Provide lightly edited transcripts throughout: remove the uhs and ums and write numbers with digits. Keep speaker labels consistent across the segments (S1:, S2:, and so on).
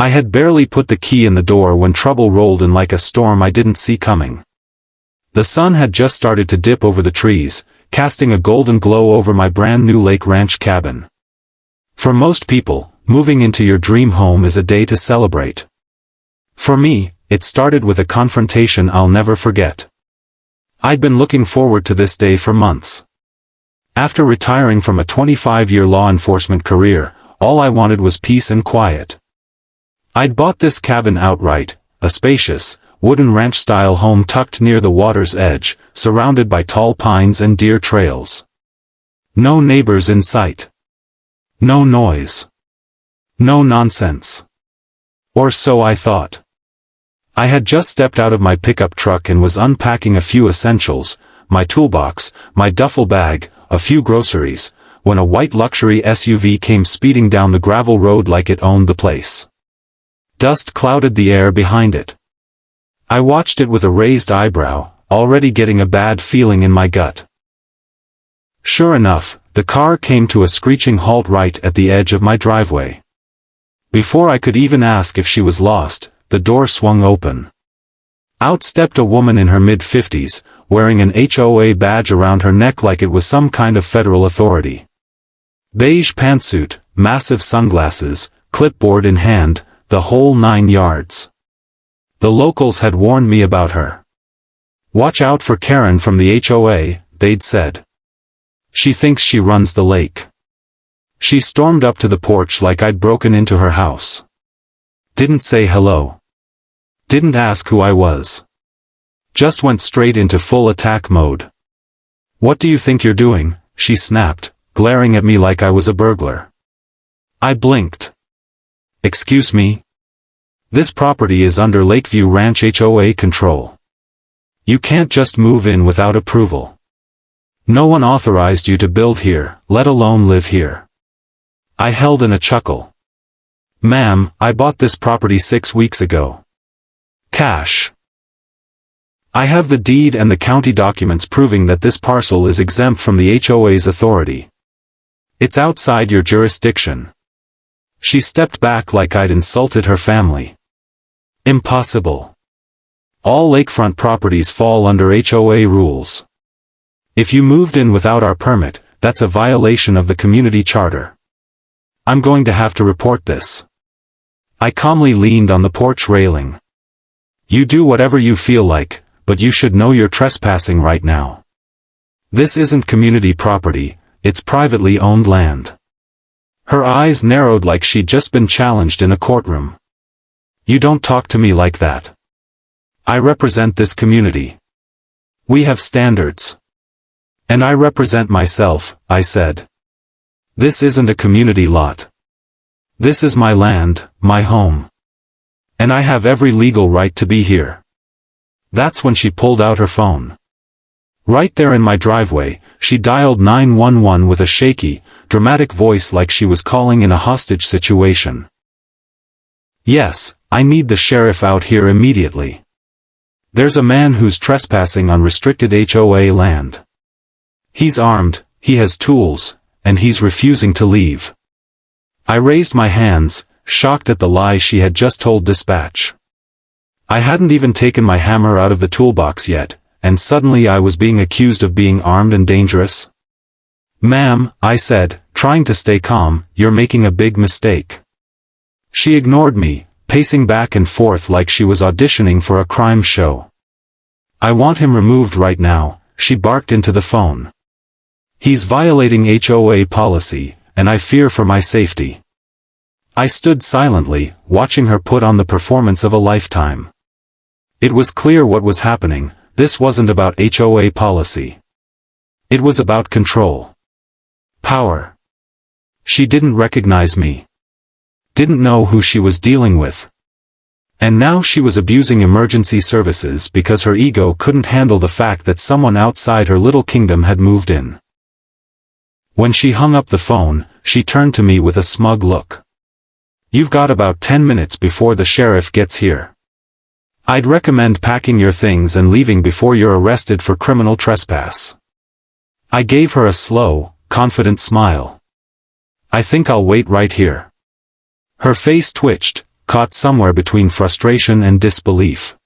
S1: I had barely put the key in the door when trouble rolled in like a storm I didn't see coming. The sun had just started to dip over the trees, casting a golden glow over my brand new lake ranch cabin. For most people, moving into your dream home is a day to celebrate. For me, it started with a confrontation I'll never forget. I'd been looking forward to this day for months. After retiring from a 25-year law enforcement career, all I wanted was peace and quiet. I'd bought this cabin outright, a spacious, wooden ranch-style home tucked near the water's edge, surrounded by tall pines and deer trails. No neighbors in sight. No noise. No nonsense. Or so I thought. I had just stepped out of my pickup truck and was unpacking a few essentials, my toolbox, my duffel bag, a few groceries, when a white luxury SUV came speeding down the gravel road like it owned the place. Dust clouded the air behind it. I watched it with a raised eyebrow, already getting a bad feeling in my gut. Sure enough, the car came to a screeching halt right at the edge of my driveway. Before I could even ask if she was lost, the door swung open. Out stepped a woman in her mid-50s, wearing an HOA badge around her neck like it was some kind of federal authority. Beige pantsuit, massive sunglasses, clipboard in hand, the whole 9 yards. The locals had warned me about her. Watch out for Karen from the HOA, they'd said. She thinks she runs the lake. She stormed up to the porch like I'd broken into her house. Didn't say hello. Didn't ask who I was. Just went straight into full attack mode. What do you think you're doing? She snapped, glaring at me like I was a burglar. I blinked. Excuse me? This property is under Lakeview Ranch HOA control. You can't just move in without approval. No one authorized you to build here, let alone live here. I held in a chuckle. Ma'am, I bought this property 6 weeks ago. Cash. I have the deed and the county documents proving that this parcel is exempt from the HOA's authority. It's outside your jurisdiction. She stepped back like I'd insulted her family. Impossible. All lakefront properties fall under HOA rules. If you moved in without our permit, that's a violation of the community charter. I'm going to have to report this. I calmly leaned on the porch railing. You do whatever you feel like, but you should know you're trespassing right now. This isn't community property, it's privately owned land. Her eyes narrowed like she'd just been challenged in a courtroom. You don't talk to me like that. I represent this community. We have standards. And I represent myself, I said. This isn't a community lot. This is my land, my home. And I have every legal right to be here. That's when she pulled out her phone. Right there in my driveway, she dialed 911 with a shaky, dramatic voice like she was calling in a hostage situation. Yes, I need the sheriff out here immediately. There's a man who's trespassing on restricted HOA land. He's armed, he has tools, and he's refusing to leave. I raised my hands, shocked at the lie she had just told dispatch. I hadn't even taken my hammer out of the toolbox yet, and suddenly I was being accused of being armed and dangerous. Ma'am, I said, trying to stay calm, you're making a big mistake. She ignored me, pacing back and forth like she was auditioning for a crime show. I want him removed right now, she barked into the phone. He's violating HOA policy, and I fear for my safety. I stood silently, watching her put on the performance of a lifetime. It was clear what was happening, this wasn't about HOA policy. It was about control. Power. She didn't recognize me. Didn't know who she was dealing with. And now she was abusing emergency services because her ego couldn't handle the fact that someone outside her little kingdom had moved in. When she hung up the phone, she turned to me with a smug look. You've got about 10 minutes before the sheriff gets here. I'd recommend packing your things and leaving before you're arrested for criminal trespass. I gave her a slow, confident smile. I think I'll wait right here. Her face twitched, caught somewhere between frustration and disbelief.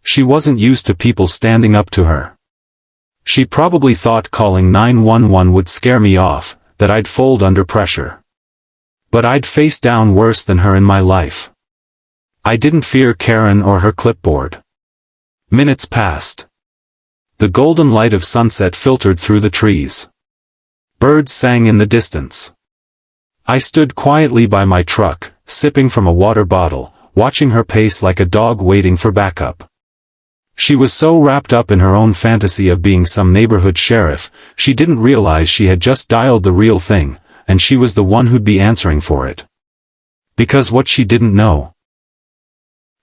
S1: She wasn't used to people standing up to her. She probably thought calling 911 would scare me off, that I'd fold under pressure. But I'd faced down worse than her in my life. I didn't fear Karen or her clipboard. Minutes passed. The golden light of sunset filtered through the trees. Birds sang in the distance. I stood quietly by my truck, sipping from a water bottle, watching her pace like a dog waiting for backup. She was so wrapped up in her own fantasy of being some neighborhood sheriff, she didn't realize she had just dialed the real thing, and she was the one who'd be answering for it. Because what she didn't know,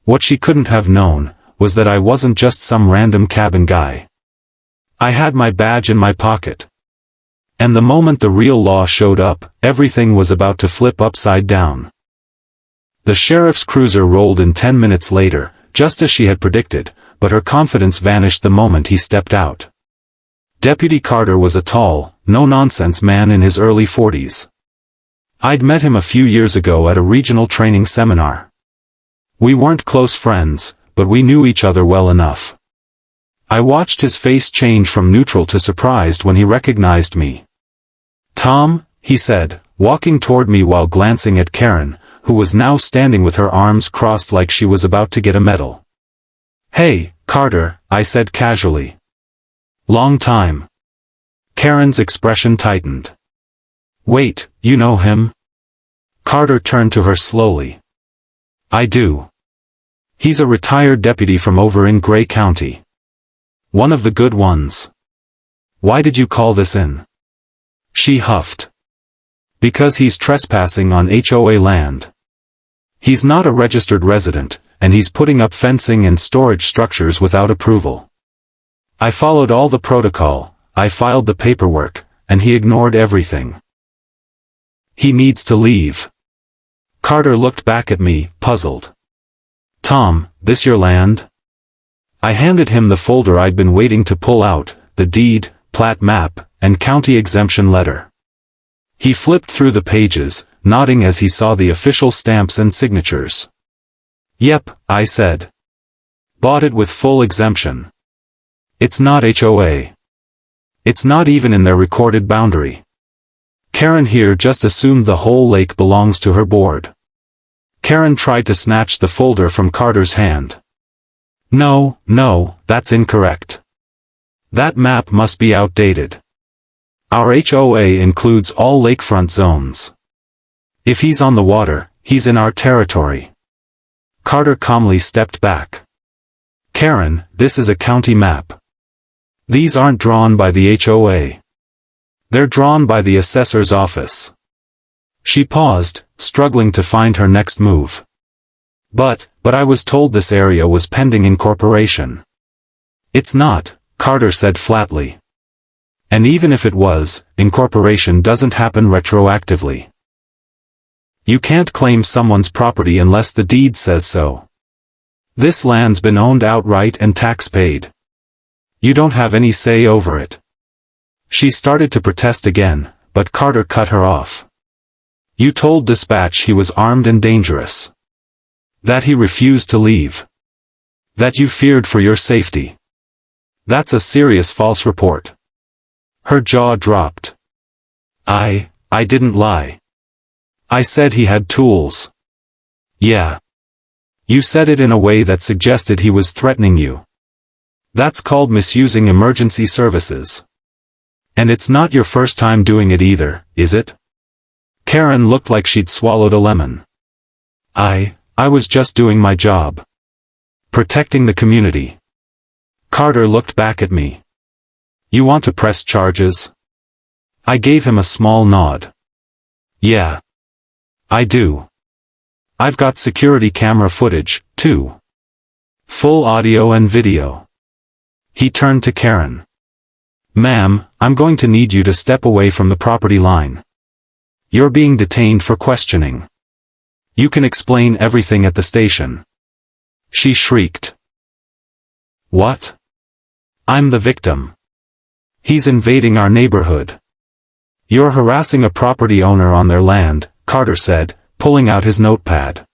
S1: what she couldn't have known, was that I wasn't just some random cabin guy. I had my badge in my pocket. And the moment the real law showed up, everything was about to flip upside down. The sheriff's cruiser rolled in 10 minutes later, just as she had predicted, but her confidence vanished the moment he stepped out. Deputy Carter was a tall, no-nonsense man in his early 40s. I'd met him a few years ago at a regional training seminar. We weren't close friends, but we knew each other well enough. I watched his face change from neutral to surprised when he recognized me. "Tom," he said, walking toward me while glancing at Karen, who was now standing with her arms crossed like she was about to get a medal. "Hey, Carter," I said casually. "Long time." Karen's expression tightened. "Wait, you know him?" Carter turned to her slowly. "I do. He's a retired deputy from over in Gray County. One of the good ones." "Why did you call this in?" She huffed. "Because he's trespassing on HOA land. He's not a registered resident, and he's putting up fencing and storage structures without approval. I followed all the protocol, I filed the paperwork, and he ignored everything. He needs to leave." Carter looked back at me, puzzled. "Tom, this your land?" I handed him the folder I'd been waiting to pull out, the deed, plat map, and county exemption letter. He flipped through the pages, nodding as he saw the official stamps and signatures. "Yep," I said. "Bought it with full exemption. It's not HOA. It's not even in their recorded boundary. Karen here just assumed the whole lake belongs to her board." Karen tried to snatch the folder from Carter's hand. No, that's incorrect. That map must be outdated. Our HOA includes all lakefront zones. If he's on the water, he's in our territory." Carter calmly stepped back. "Karen, this is a county map. These aren't drawn by the HOA. They're drawn by the assessor's office." She paused, struggling to find her next move. But I was told this area was pending incorporation." "It's not," Carter said flatly. "And even if it was, incorporation doesn't happen retroactively. You can't claim someone's property unless the deed says so. This land's been owned outright and tax paid. You don't have any say over it." She started to protest again, but Carter cut her off. "You told dispatch he was armed and dangerous. That he refused to leave. That you feared for your safety. That's a serious false report." Her jaw dropped. I didn't lie. I said he had tools." "Yeah. You said it in a way that suggested he was threatening you. That's called misusing emergency services. And it's not your first time doing it either, is it?" Karen looked like she'd swallowed a lemon. I was just doing my job. Protecting the community." Carter looked back at me. "You want to press charges?" I gave him a small nod. "Yeah. I do. I've got security camera footage, too. Full audio and video." He turned to Karen. "Ma'am, I'm going to need you to step away from the property line. You're being detained for questioning. You can explain everything at the station." She shrieked. "What? I'm the victim. He's invading our neighborhood." "You're harassing a property owner on their land," Carter said, pulling out his notepad.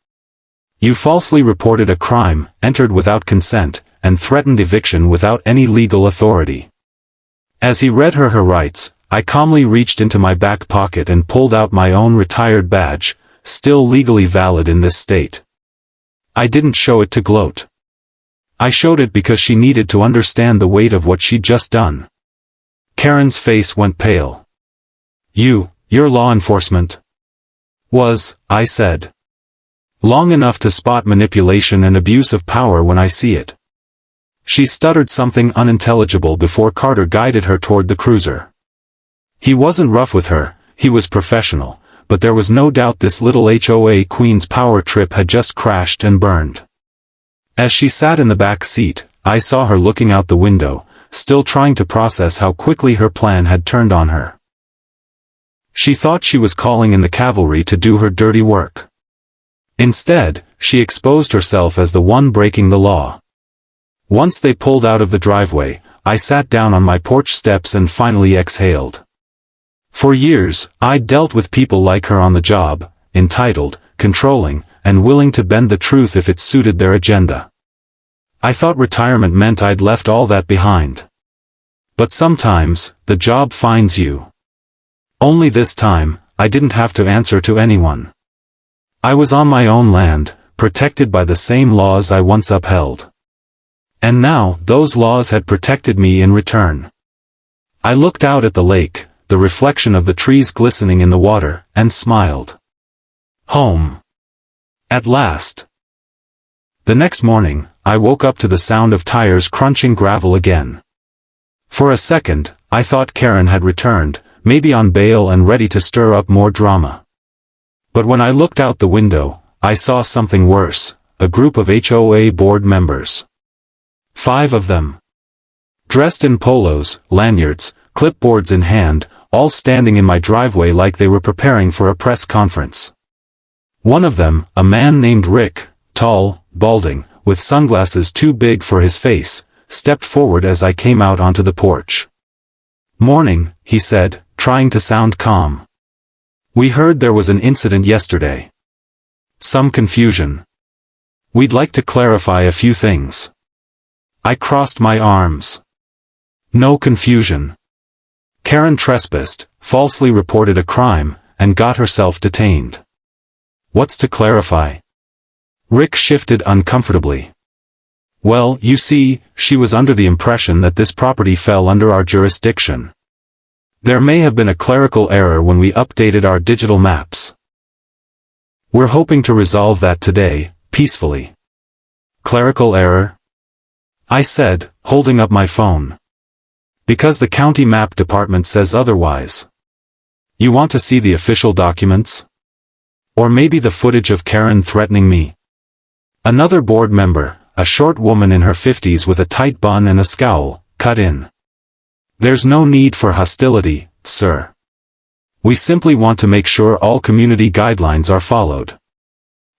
S1: You falsely reported a crime, entered without consent, and threatened eviction without any legal authority. As he read her rights, I calmly reached into my back pocket and pulled out my own retired badge, still legally valid in this state. I didn't show it to gloat. I showed it because she needed to understand the weight of what she'd just done. Karen's face went pale. You're law enforcement? I said. Long enough to spot manipulation and abuse of power when I see it. She stuttered something unintelligible before Carter guided her toward the cruiser. He wasn't rough with her, he was professional, but there was no doubt this little HOA Queen's power trip had just crashed and burned. As she sat in the back seat, I saw her looking out the window, still trying to process how quickly her plan had turned on her. She thought she was calling in the cavalry to do her dirty work. Instead, she exposed herself as the one breaking the law. Once they pulled out of the driveway, I sat down on my porch steps and finally exhaled. For years, I'd dealt with people like her on the job, entitled, controlling, and willing to bend the truth if it suited their agenda. I thought retirement meant I'd left all that behind. But sometimes, the job finds you. Only this time, I didn't have to answer to anyone. I was on my own land, protected by the same laws I once upheld. And now, those laws had protected me in return. I looked out at the lake, the reflection of the trees glistening in the water, and smiled. Home. At last. The next morning, I woke up to the sound of tires crunching gravel again. For a second, I thought Karen had returned, maybe on bail and ready to stir up more drama. But when I looked out the window, I saw something worse, a group of HOA board members. 5 of them. Dressed in polos, lanyards, clipboards in hand, all standing in my driveway like they were preparing for a press conference. One of them, a man named Rick, tall, balding, with sunglasses too big for his face, stepped forward as I came out onto the porch. "Morning," he said, trying to sound calm. "We heard there was an incident yesterday. Some confusion. We'd like to clarify a few things." I crossed my arms. No confusion. Karen trespassed, falsely reported a crime, and got herself detained. What's to clarify? Rick shifted uncomfortably. Well, you see, she was under the impression that this property fell under our jurisdiction. There may have been a clerical error when we updated our digital maps. We're hoping to resolve that today, peacefully. Clerical error? I said, holding up my phone. Because the county map department says otherwise. You want to see the official documents? Or maybe the footage of Karen threatening me? Another board member, a short woman in her 50s with a tight bun and a scowl, cut in. There's no need for hostility, sir. We simply want to make sure all community guidelines are followed.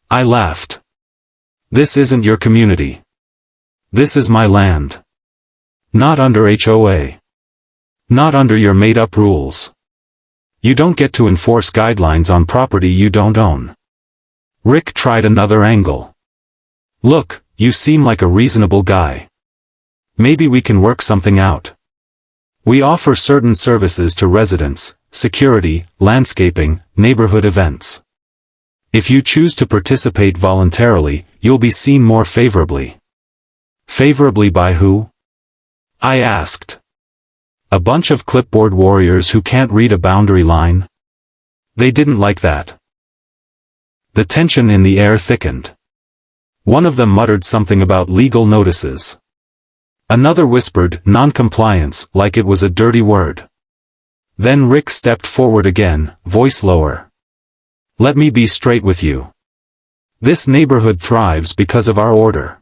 S1: I laughed. This isn't your community. This is my land. Not under HOA. Not under your made-up rules. You don't get to enforce guidelines on property you don't own. Rick tried another angle. Look, you seem like a reasonable guy. Maybe we can work something out. We offer certain services to residents, security, landscaping, neighborhood events. If you choose to participate voluntarily, you'll be seen more favorably. Favorably by who? I asked. A bunch of clipboard warriors who can't read a boundary line? They didn't like that. The tension in the air thickened. One of them muttered something about legal notices. Another whispered non-compliance like it was a dirty word. Then Rick stepped forward again, voice lower. Let me be straight with you. This neighborhood thrives because of our order.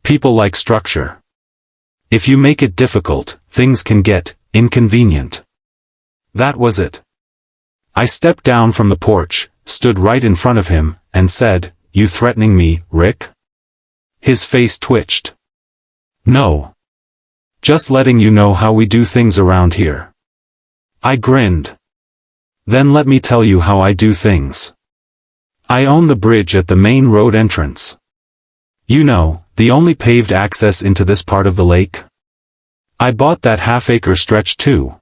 S1: People like structure. If you make it difficult, things can get inconvenient. That was it. I stepped down from the porch, stood right in front of him, and said, "You threatening me, Rick?" His face twitched. No. Just letting you know how we do things around here. I grinned. Then let me tell you how I do things. I own the bridge at the main road entrance. You know, the only paved access into this part of the lake. I bought that half-acre stretch too.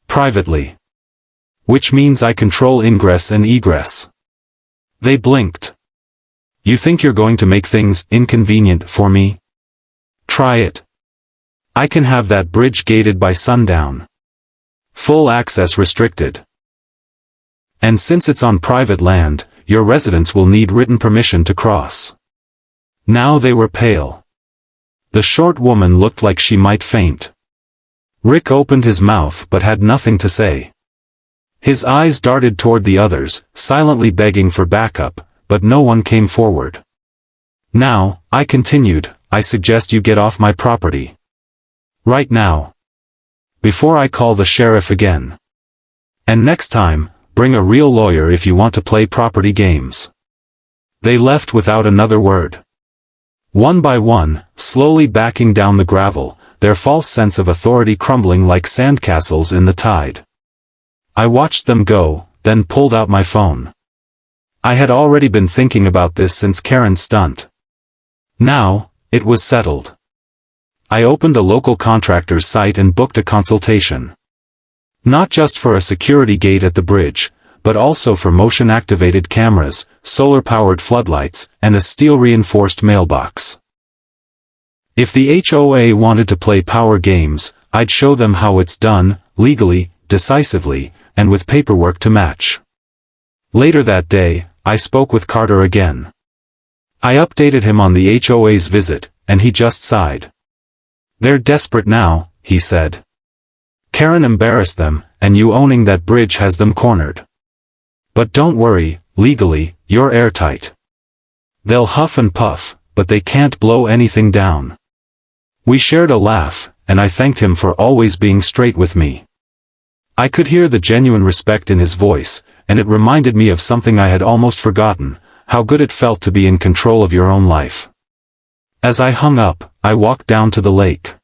S1: Privately. Which means I control ingress and egress. They blinked. You think you're going to make things inconvenient for me? Try it. I can have that bridge gated by sundown. Full access restricted. And since it's on private land, your residents will need written permission to cross. Now they were pale. The short woman looked like she might faint. Rick opened his mouth but had nothing to say. His eyes darted toward the others, silently begging for backup, but no one came forward. Now, I continued, I suggest you get off my property. Right now. Before I call the sheriff again. And next time, bring a real lawyer if you want to play property games. They left without another word. One by one, slowly backing down the gravel, their false sense of authority crumbling like sandcastles in the tide. I watched them go, then pulled out my phone. I had already been thinking about this since Karen's stunt. Now, it was settled. I opened a local contractor's site and booked a consultation. Not just for a security gate at the bridge, but also for motion-activated cameras, solar-powered floodlights, and a steel-reinforced mailbox. If the HOA wanted to play power games, I'd show them how it's done, legally, decisively, and with paperwork to match. Later that day, I spoke with Carter again. I updated him on the HOA's visit, and he just sighed. They're desperate now, he said. Karen embarrassed them, and you owning that bridge has them cornered. But don't worry, legally, you're airtight. They'll huff and puff, but they can't blow anything down. We shared a laugh, and I thanked him for always being straight with me. I could hear the genuine respect in his voice, and it reminded me of something I had almost forgotten, how good it felt to be in control of your own life. As I hung up, I walked down to the lake.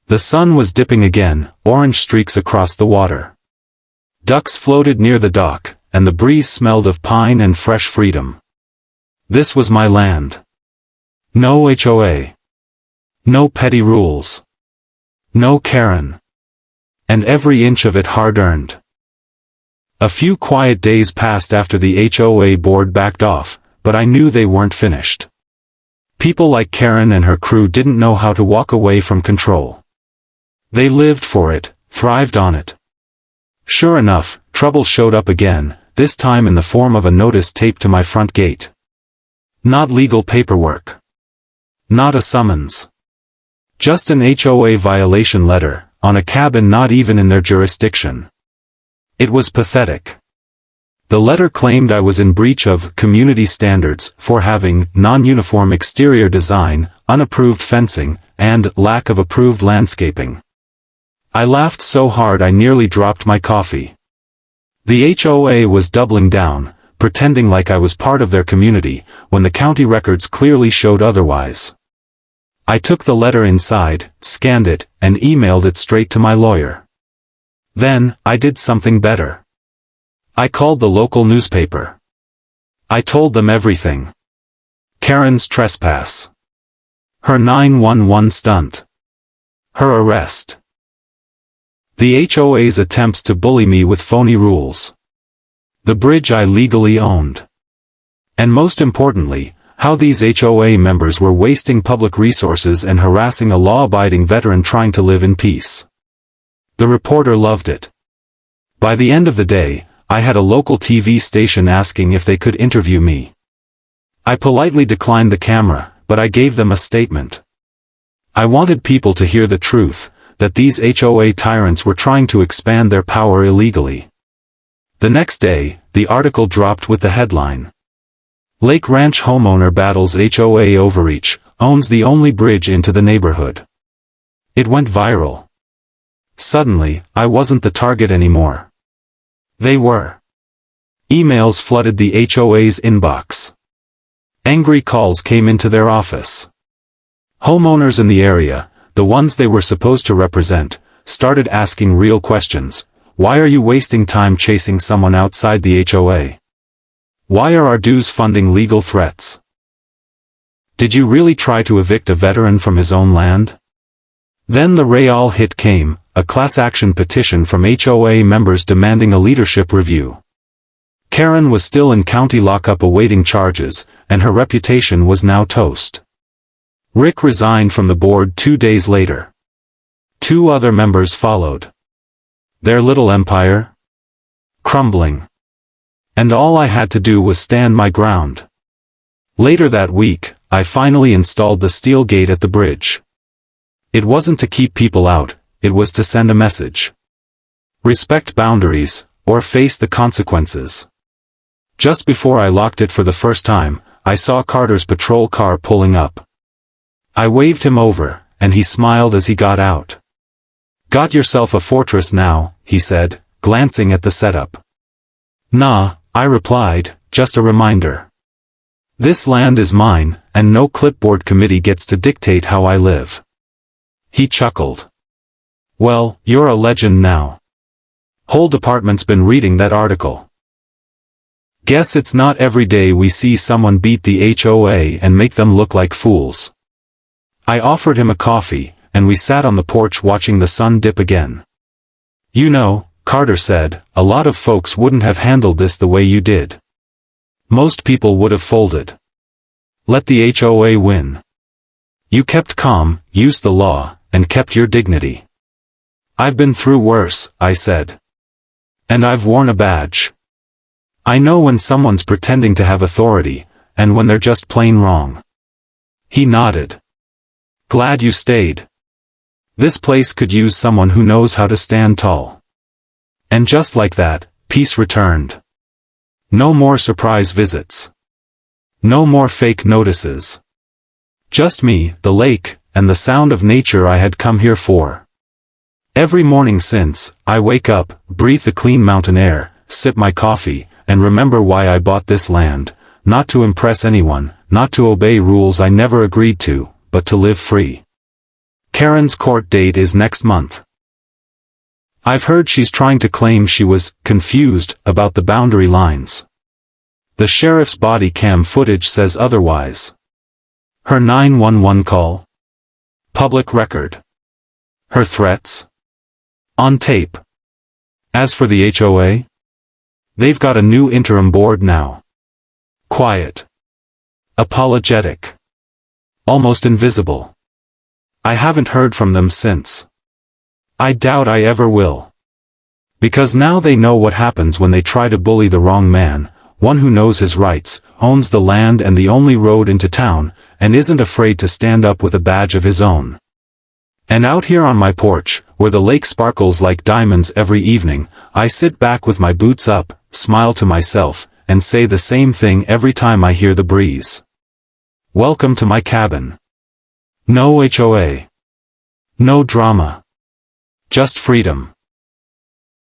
S1: The sun was dipping again, orange streaks across the water. Ducks floated near the dock, and the breeze smelled of pine and fresh freedom. This was my land. No HOA. No petty rules. No Karen. And every inch of it hard-earned. A few quiet days passed after the HOA board backed off, but I knew they weren't finished. People like Karen and her crew didn't know how to walk away from control. They lived for it, thrived on it. Sure enough, trouble showed up again, this time in the form of a notice taped to my front gate. Not legal paperwork. Not a summons. Just an HOA violation letter, on a cabin not even in their jurisdiction. It was pathetic. The letter claimed I was in breach of community standards for having non-uniform exterior design, unapproved fencing, and lack of approved landscaping. I laughed so hard I nearly dropped my coffee. The HOA was doubling down, pretending like I was part of their community, when the county records clearly showed otherwise. I took the letter inside, scanned it, and emailed it straight to my lawyer. Then, I did something better. I called the local newspaper. I told them everything. Karen's trespass. Her 911 stunt. Her arrest. The HOA's attempts to bully me with phony rules. The bridge I legally owned. And most importantly, how these HOA members were wasting public resources and harassing a law-abiding veteran trying to live in peace. The reporter loved it. By the end of the day, I had a local TV station asking if they could interview me. I politely declined the camera, but I gave them a statement. I wanted people to hear the truth, that these HOA tyrants were trying to expand their power illegally. The next day, the article dropped with the headline. Lake Ranch homeowner battles HOA overreach, owns the only bridge into the neighborhood. It went viral. Suddenly, I wasn't the target anymore. They were. Emails flooded the HOA's inbox. Angry calls came into their office. Homeowners in the area, the ones they were supposed to represent, started asking real questions. Why are you wasting time chasing someone outside the HOA? Why are our dues funding legal threats? Did you really try to evict a veteran from his own land? Then the real hit came, a class action petition from HOA members demanding a leadership review. Karen was still in county lockup awaiting charges, and her reputation was now toast. Rick resigned from the board 2 days later. 2 other members followed. Their little empire? Crumbling. And all I had to do was stand my ground. Later that week, I finally installed the steel gate at the bridge. It wasn't to keep people out, it was to send a message. Respect boundaries, or face the consequences. Just before I locked it for the first time, I saw Carter's patrol car pulling up. I waved him over, and he smiled as he got out. "Got yourself a fortress now," he said, glancing at the setup. "Nah," I replied, "just a reminder. This land is mine, and no clipboard committee gets to dictate how I live." He chuckled. "Well, you're a legend now. Whole department's been reading that article. Guess it's not every day we see someone beat the HOA and make them look like fools." I offered him a coffee, and we sat on the porch watching the sun dip again. "You know," Carter said, "a lot of folks wouldn't have handled this the way you did. Most people would have folded. Let the HOA win. You kept calm, used the law, and kept your dignity." "I've been through worse," I said. "And I've worn a badge. I know when someone's pretending to have authority, and when they're just plain wrong." He nodded. "Glad you stayed. This place could use someone who knows how to stand tall." And just like that, peace returned. No more surprise visits. No more fake notices. Just me, the lake, and the sound of nature I had come here for. Every morning since, I wake up, breathe the clean mountain air, sip my coffee, and remember why I bought this land, not to impress anyone, not to obey rules I never agreed to, but to live free. Karen's court date is next month. I've heard she's trying to claim she was confused about the boundary lines. The sheriff's body cam footage says otherwise. Her 911 call? Public record. Her threats? On tape. As for the HOA? They've got a new interim board now. Quiet. Apologetic. Almost invisible. I haven't heard from them since. I doubt I ever will. Because now they know what happens when they try to bully the wrong man, one who knows his rights, owns the land and the only road into town, and isn't afraid to stand up with a badge of his own. And out here on my porch, where the lake sparkles like diamonds every evening, I sit back with my boots up, smile to myself, and say the same thing every time I hear the breeze. Welcome to my cabin. No HOA. No drama. Just freedom.